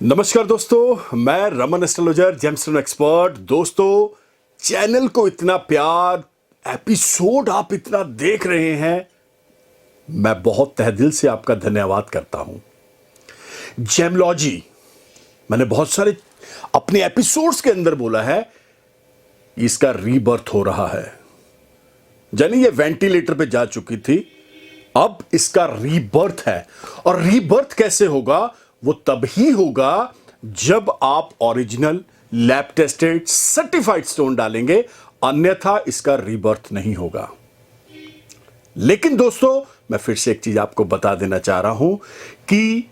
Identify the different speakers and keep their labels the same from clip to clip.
Speaker 1: नमस्कार दोस्तों, मैं रमन एस्ट्रोलॉजर जेमस्टोन एक्सपर्ट। दोस्तों, चैनल को इतना प्यार, एपिसोड आप इतना देख रहे हैं, मैं बहुत तहे दिल से आपका धन्यवाद करता हूं। जेमलॉजी मैंने बहुत सारे अपने एपिसोड्स के अंदर बोला है, इसका रीबर्थ हो रहा है। यानी ये वेंटिलेटर पे जा चुकी थी, अब इसका रीबर्थ है। और रीबर्थ कैसे होगा? वो तब ही होगा जब आप original lab tested certified stone डालेंगे, अन्यथा इसका रीबर्थ नहीं होगा। लेकिन दोस्तों, मैं फिर से एक चीज आपको बता देना चाह रहा हूं कि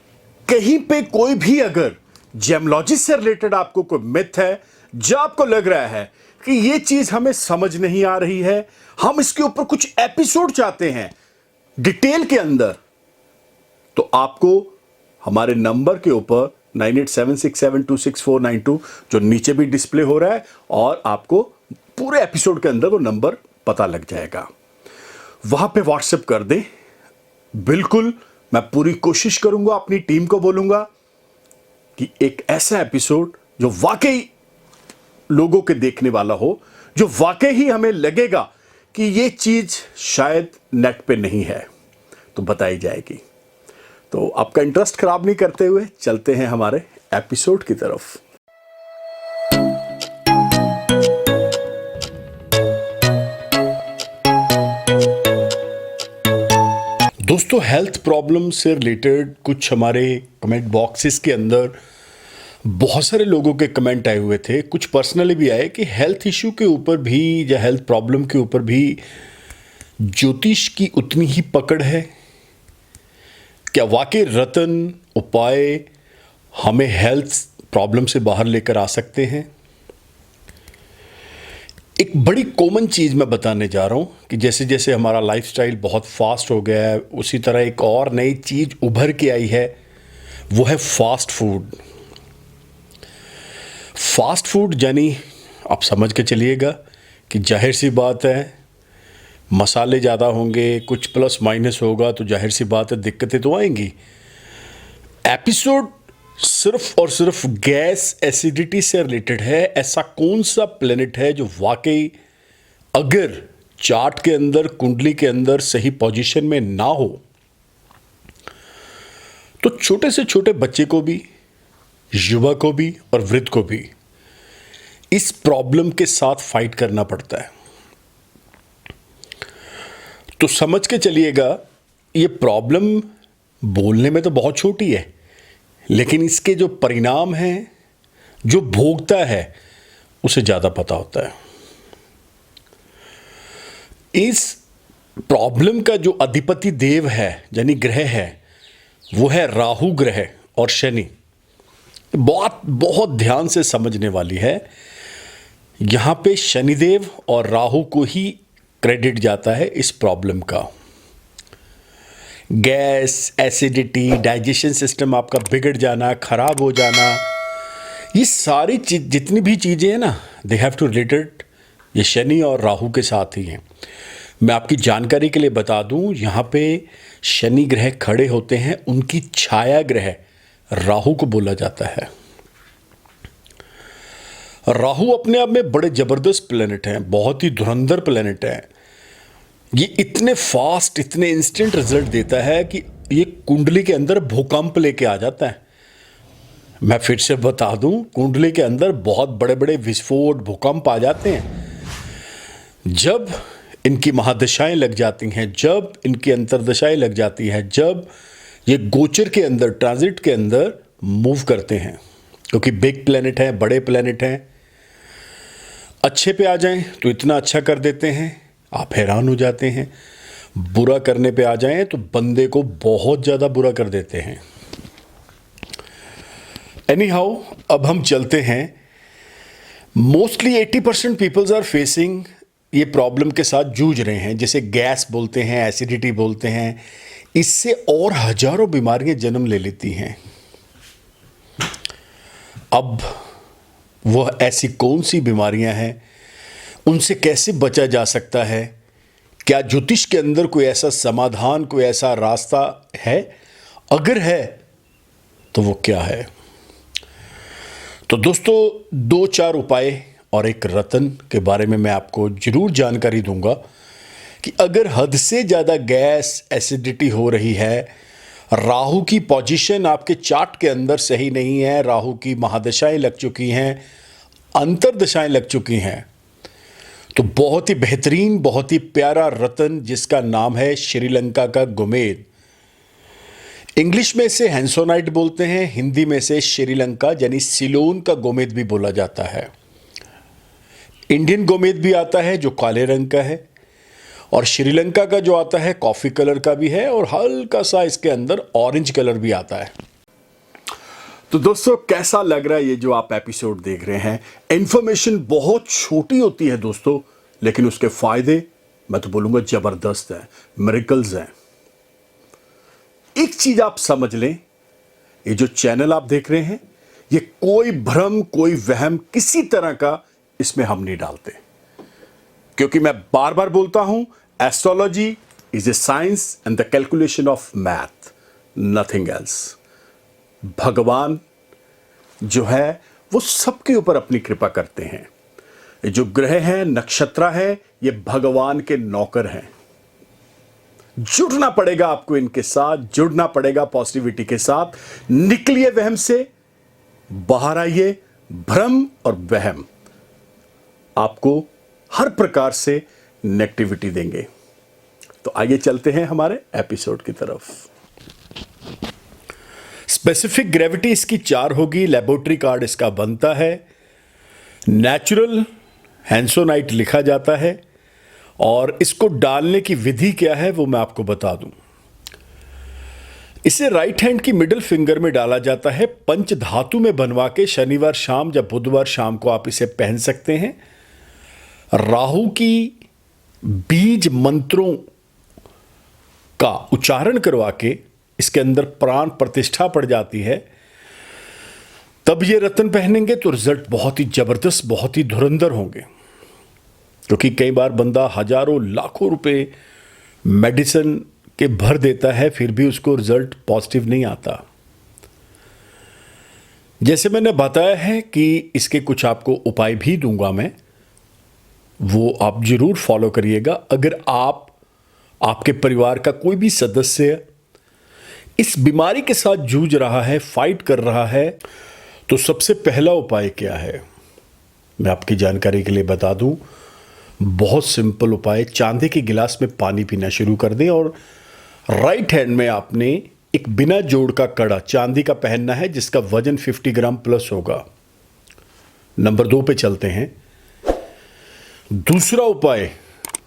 Speaker 1: कहीं पे कोई भी अगर जेमलॉजी से रिलेटेड आपको कोई मिथ है, जो आपको लग रहा है कि ये चीज हमें समझ नहीं आ रही है, हम इसके ऊपर कुछ एपिसोड चाहते हैं डिटेल के अंदर, तो आपको हमारे नंबर के ऊपर 9876726492 जो नीचे भी डिस्प्ले हो रहा है, और आपको पूरे एपिसोड के अंदर वो नंबर पता लग जाएगा, वहां पे व्हाट्सएप कर दें। बिल्कुल, मैं पूरी कोशिश करूंगा, अपनी टीम को बोलूंगा कि एक ऐसा एपिसोड जो वाकई लोगों के देखने वाला हो, जो वाकई ही हमें लगेगा कि ये चीज शायद नेट पे नहीं है, तो बताई जाएगी। तो आपका इंटरेस्ट खराब नहीं करते हुए चलते हैं हमारे एपिसोड की तरफ। दोस्तों, हेल्थ प्रॉब्लम से रिलेटेड कुछ हमारे कमेंट बॉक्सेस के अंदर बहुत सारे लोगों के कमेंट आए हुए थे। कुछ पर्सनली भी आए कि हेल्थ इशू के ऊपर भी या हेल्थ प्रॉब्लम के ऊपर भी ज्योतिष की उतनी ही पकड़ है। क्या वाकई रतन उपाय हमें हेल्थ प्रॉब्लम से बाहर लेकर आ सकते हैं? एक बड़ी कॉमन चीज़ मैं बताने जा रहा हूं कि जैसे जैसे हमारा लाइफस्टाइल बहुत फास्ट हो गया है, उसी तरह एक और नई चीज़ उभर के आई है, वो है फास्ट फूड। फास्ट फूड यानी आप समझ के चलिएगा कि जाहिर सी बात है, मसाले ज़्यादा होंगे, कुछ प्लस माइनस होगा, तो जाहिर सी बात है दिक्कतें तो आएंगी। एपिसोड सिर्फ और सिर्फ गैस एसिडिटी से रिलेटेड है। ऐसा कौन सा प्लेनेट है जो वाकई अगर चार्ट के अंदर, कुंडली के अंदर सही पोजीशन में ना हो, तो छोटे से छोटे बच्चे को भी, युवा को भी और वृद्ध को भी इस प्रॉब्लम के साथ फाइट करना पड़ता है। तो समझ के चलिएगा, ये प्रॉब्लम बोलने में तो बहुत छोटी है, लेकिन इसके जो परिणाम हैं, जो भोगता है, उसे ज़्यादा पता होता है। इस प्रॉब्लम का जो अधिपति देव है, यानी ग्रह है, वो है राहु ग्रह और शनि। बहुत बहुत ध्यान से समझने वाली है। यहाँ पे शनिदेव और राहु को ही क्रेडिट जाता है इस प्रॉब्लम का। गैस, एसिडिटी, डाइजेशन सिस्टम आपका बिगड़ जाना, खराब हो जाना, ये सारी चीज, जितनी भी चीज़ें हैं ना, दे हैव टू रिलेटेड ये शनि और राहु के साथ ही हैं। मैं आपकी जानकारी के लिए बता दूं, यहाँ पे शनि ग्रह खड़े होते हैं, उनकी छाया ग्रह राहु को बोला जाता है। राहु अपने आप में बड़े जबरदस्त प्लेनेट हैं, बहुत ही धुरंधर प्लेनेट हैं। ये इतने फास्ट, इतने इंस्टेंट रिजल्ट देता है कि ये कुंडली के अंदर भूकंप लेके आ जाता है। मैं फिर से बता दूं, कुंडली के अंदर बहुत बड़े बड़े विस्फोट, भूकंप आ जाते हैं जब इनकी महादशाएं लग जाती हैं, जब इनकी अंतरदशाएं लग जाती हैं, जब ये गोचर के अंदर, ट्रांजिट के अंदर मूव करते हैं। क्योंकि बिग प्लेनेट हैं, बड़े प्लेनेट हैं। अच्छे पे आ जाएं तो इतना अच्छा कर देते हैं, आप हैरान हो जाते हैं। बुरा करने पे आ जाएं तो बंदे को बहुत ज़्यादा बुरा कर देते हैं। एनी हाउ, अब हम चलते हैं। मोस्टली 80% पीपल्स आर फेसिंग ये प्रॉब्लम के साथ जूझ रहे हैं, जिसे गैस बोलते हैं, एसिडिटी बोलते हैं। इससे और हजारों बीमारियां जन्म ले लेती हैं। अब वह ऐसी कौन सी बीमारियां हैं, उनसे कैसे बचा जा सकता है? क्या ज्योतिष के अंदर कोई ऐसा समाधान, कोई ऐसा रास्ता है? अगर है तो वो क्या है? तो दोस्तों, दो चार उपाय और एक रत्न के बारे में मैं आपको जरूर जानकारी दूंगा कि अगर हद से ज़्यादा गैस एसिडिटी हो रही है, राहु की पोजीशन आपके चार्ट के अंदर सही नहीं है, राहु की महादशाएं लग चुकी हैं, अंतरदशाएं लग चुकी हैं, तो बहुत ही बेहतरीन, बहुत ही प्यारा रत्न जिसका नाम है श्रीलंका का गोमेद। इंग्लिश में इसे हैंसोनाइट बोलते हैं, हिंदी में से श्रीलंका यानी सिलोन का गोमेद भी बोला जाता है। इंडियन गोमेद भी आता है जो काले रंग का है, और श्रीलंका का जो आता है कॉफी कलर का भी है, और हल्का सा इसके अंदर ऑरेंज कलर भी आता है। तो दोस्तों, कैसा लग रहा है ये जो आप एपिसोड देख रहे हैं? इंफॉर्मेशन बहुत छोटी होती है दोस्तों, लेकिन उसके फायदे मैं तो बोलूंगा जबरदस्त है, मिरेकल्स हैं। एक चीज आप समझ लें, ये जो चैनल आप देख रहे हैं, ये कोई भ्रम, कोई वहम किसी तरह का इसमें हम नहीं डालते, क्योंकि मैं बार बार बोलता हूं, astrology is a science and the calculation of math, nothing else. भगवान जो है वो सबके ऊपर अपनी कृपा करते हैं। ये जो ग्रह हैं, नक्षत्र है, ये भगवान के नौकर हैं। जुड़ना पड़ेगा आपको इनके साथ, जुड़ना पड़ेगा पॉजिटिविटी के साथ। निकलिए वहम से, बाहर आइए। भ्रम और वहम आपको हर प्रकार से नेगेटिविटी देंगे। तो आइए चलते हैं हमारे एपिसोड की तरफ। स्पेसिफिक ग्रेविटी इसकी 4 होगी, लेबोरेटरी कार्ड इसका बनता है, नेचुरल हैंसोनाइट लिखा जाता है, और इसको डालने की विधि क्या है वो मैं आपको बता दूं। इसे राइट हैंड की मिडिल फिंगर में डाला जाता है, पंच धातु में बनवा के शनिवार शाम या बुधवार शाम को आप इसे पहन सकते हैं। राहु की बीज मंत्रों का उच्चारण करवा के इसके अंदर प्राण प्रतिष्ठा पड़ जाती है, तब ये रत्न पहनेंगे तो रिजल्ट बहुत ही जबरदस्त, बहुत ही धुरंधर होंगे। क्योंकि कई बार बंदा हजारों लाखों रुपए मेडिसिन के भर देता है, फिर भी उसको रिजल्ट पॉजिटिव नहीं आता। जैसे मैंने बताया है कि इसके कुछ आपको उपाय भी दूंगा मैं, वो आप जरूर फॉलो करिएगा। अगर आपके परिवार का कोई भी सदस्य इस बीमारी के साथ जूझ रहा है, फाइट कर रहा है, तो सबसे पहला उपाय क्या है मैं आपकी जानकारी के लिए बता दूं। बहुत सिंपल उपाय, चांदी के गिलास में पानी पीना शुरू कर दें, और राइट हैंड में आपने एक बिना जोड़ का कड़ा चांदी का पहनना है, जिसका वजन 50 ग्राम प्लस होगा। नंबर 2 पे चलते हैं। दूसरा उपाय,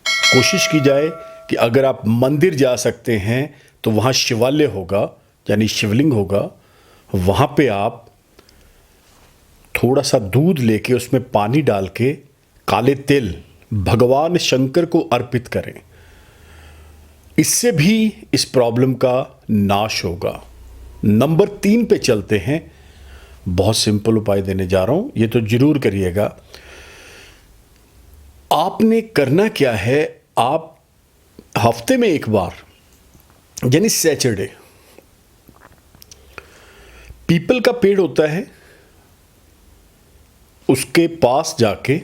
Speaker 1: कोशिश की जाए कि अगर आप मंदिर जा सकते हैं तो वहाँ शिवालय होगा, यानी शिवलिंग होगा, वहाँ पे आप थोड़ा सा दूध लेके उसमें पानी डाल के काले तिल भगवान शंकर को अर्पित करें। इससे भी इस प्रॉब्लम का नाश होगा। नंबर 3 पे चलते हैं। बहुत सिंपल उपाय देने जा रहा हूं, ये तो जरूर करिएगा। आपने करना क्या है, आप हफ्ते में एक बार यानी सैटरडे, पीपल का पेड़ होता है, उसके पास जाके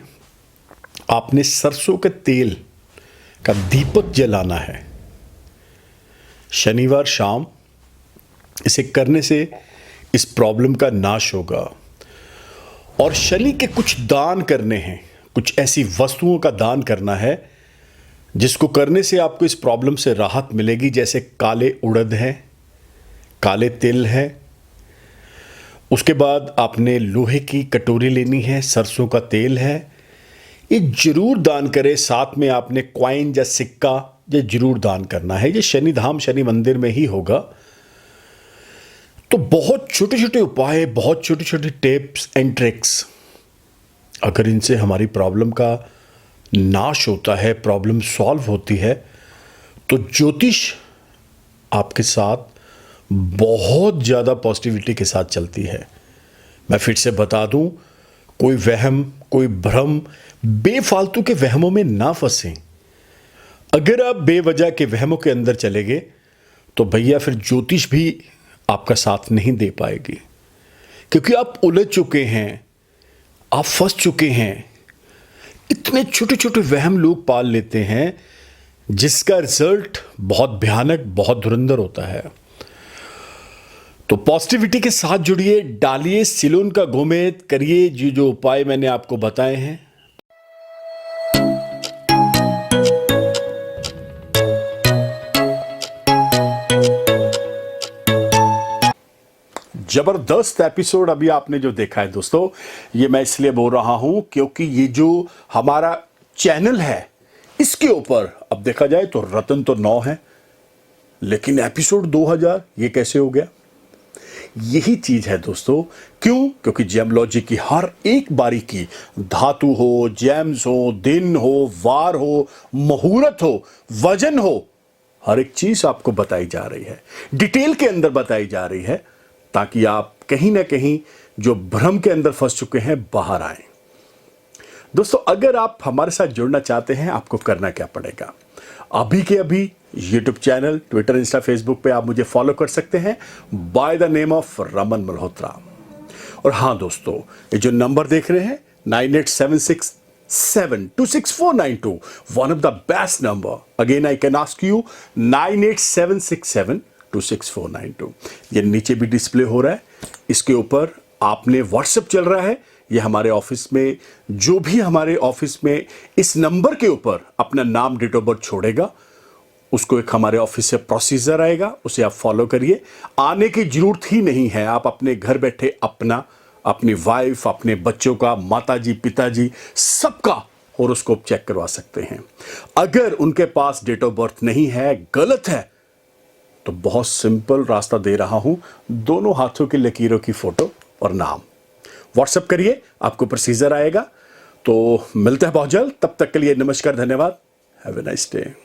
Speaker 1: आपने सरसों के तेल का दीपक जलाना है शनिवार शाम। इसे करने से इस प्रॉब्लम का नाश होगा। और शनि के कुछ दान करने हैं, कुछ ऐसी वस्तुओं का दान करना है जिसको करने से आपको इस प्रॉब्लम से राहत मिलेगी। जैसे काले उड़द है, काले तिल है। उसके बाद आपने लोहे की कटोरी लेनी है, सरसों का तेल है, ये जरूर दान करें। साथ में आपने क्वाइन या सिक्का ये जरूर दान करना है। ये शनि धाम, शनि मंदिर में ही होगा। तो बहुत छोटे छोटे उपाय, बहुत छोटी छोटी टिप्स एंड ट्रिक्स, अगर इनसे हमारी प्रॉब्लम का नाश होता है, प्रॉब्लम सॉल्व होती है, तो ज्योतिष आपके साथ बहुत ज़्यादा पॉजिटिविटी के साथ चलती है। मैं फिर से बता दूं, कोई वहम, कोई भ्रम, बेफालतू के वहमों में ना फंसें। अगर आप बेवजह के वहमों के अंदर चले गए तो भैया फिर ज्योतिष भी आपका साथ नहीं दे पाएगी, क्योंकि आप उलझ चुके हैं आप फंस चुके हैं। इतने छोटे छोटे वहम लोग पाल लेते हैं जिसका रिजल्ट बहुत भयानक, बहुत धुरंधर होता है। तो पॉजिटिविटी के साथ जुड़िए, डालिए सिलोन का घुमेद, करिए जो उपाय मैंने आपको बताए हैं। जबरदस्त एपिसोड अभी आपने जो देखा है दोस्तों, ये मैं इसलिए बोल रहा हूं क्योंकि ये जो हमारा चैनल है इसके ऊपर अब देखा जाए तो रतन तो 9 है, लेकिन एपिसोड 2000 ये कैसे हो गया? यही चीज है दोस्तों। क्यों? क्योंकि जेमलॉजी की हर एक बारीकी, धातु हो, जेम्स हो, दिन हो, वार हो, मुहूर्त हो, वजन हो, हर एक चीज आपको बताई जा रही है, डिटेल के अंदर बताई जा रही है, ताकि आप कहीं ना कहीं जो भ्रम के अंदर फंस चुके हैं बाहर आए। दोस्तों, अगर आप हमारे साथ जुड़ना चाहते हैं, आपको करना क्या पड़ेगा? अभी के अभी YouTube channel, Twitter, Insta, Facebook पे आप मुझे फॉलो कर सकते हैं by the name of Raman Malhotra. और हाँ दोस्तों, ये जो नंबर देख रहे हैं 9876726492, one of the best number. Again I can ask you 9876726492। ये नीचे भी डिस्प्ले हो रहा है, इसके ऊपर आपने व्हाट्सएप चल रहा है। ये हमारे ऑफिस में, जो भी हमारे ऑफिस में इस नंबर के ऊपर अपना नाम, डेट ऑफ बर्थ छोड़ेगा, उसको एक हमारे ऑफिस से प्रोसीजर आएगा, उसे आप फॉलो करिए। आने की जरूरत ही नहीं है, आप अपने घर बैठे अपना, अपनी वाइफ, अपने बच्चों का, माताजी, पिताजी, सबका हॉरोस्कोप चेक करवा सकते हैं। अगर उनके पास डेट ऑफ बर्थ नहीं है, गलत है, तो बहुत सिंपल रास्ता दे रहा हूं, दोनों हाथों की लकीरों की फोटो और नाम व्हाट्सएप करिए, आपको प्रोसीजर आएगा। तो मिलते हैं बहुत जल्द, तब तक के लिए नमस्कार, धन्यवाद, हैव ए नाइस डे।